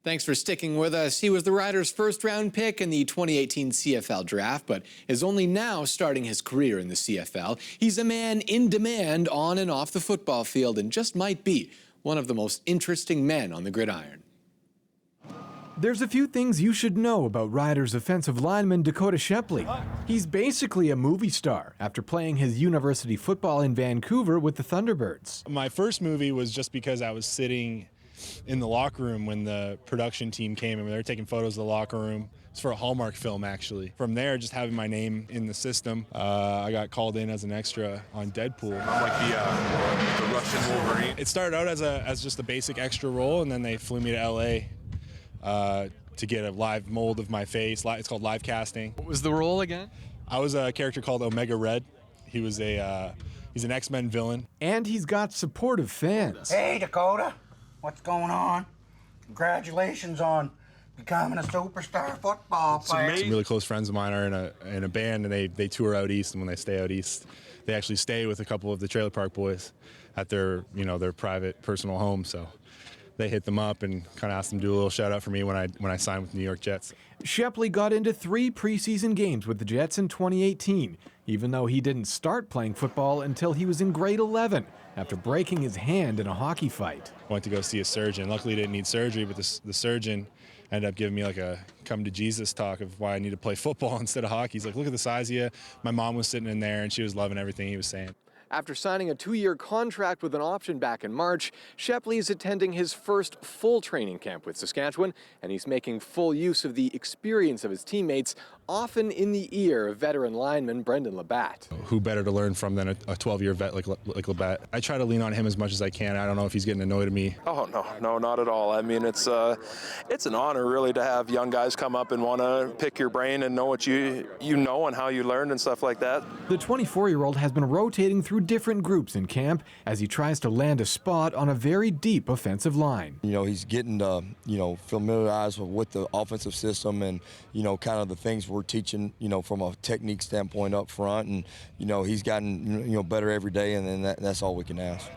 Thanks for sticking with us. He was the Riders' first-round pick in the 2018 CFL draft, but is only now starting his career in the CFL. He's a man in demand on and off the football field and just might be one of the most interesting men on the gridiron. There's a few things you should know about Riders offensive lineman Dakoda Shepley. He's basically a movie star after playing his university football in Vancouver with the Thunderbirds. My first movie was just because I was sitting in the locker room when the production team came and they were taking photos of the locker room. It's for a Hallmark film, actually. From there, just having my name in the system, I got called in as an extra on Deadpool. I'm like the Russian Wolverine. It started out as just a basic extra role, and then they flew me to LA to get a live mold of my face. It's called live casting. What was the role again? I was a character called Omega Red. He was he's an X-Men villain. And he's got supportive fans. Hey, Dakoda, what's going on? Congratulations on becoming a superstar football player. Some really close friends of mine are in a band, and they tour out east, and when they stay out east, they actually stay with a couple of the Trailer Park Boys at their private personal home. So they hit them up and kind of asked them to do a little shout out for me when I signed with the New York Jets. Shepley got into 3 preseason games with the Jets in 2018, even though he didn't start playing football until he was in grade 11 after breaking his hand in a hockey fight. I went to go see a surgeon. Luckily, I didn't need surgery, but the surgeon ended up giving me like a come to Jesus talk of why I need to play football instead of hockey. He's like, look at the size of you. My mom was sitting in there and she was loving everything he was saying. After signing a 2-year contract with an option back in March, Shepley is attending his first full training camp with Saskatchewan, and he's making full use of the experience of his teammates, often in the ear of veteran lineman Brendan Labatt. Who better to learn from than a 12-year vet like Labatt? I try to lean on him as much as I can. I don't know if he's getting annoyed at me. Oh, no, not at all. I mean, it's an honor, really, to have young guys come up and want to pick your brain and know what you know and how you learned and stuff like that. The 24-year-old has been rotating through different groups in camp as he tries to land a spot on a very deep offensive line. You know, he's getting familiarized with the offensive system and, kind of the things we're teaching, from a technique standpoint up front. And, he's gotten, better every day, and then that's all we can ask.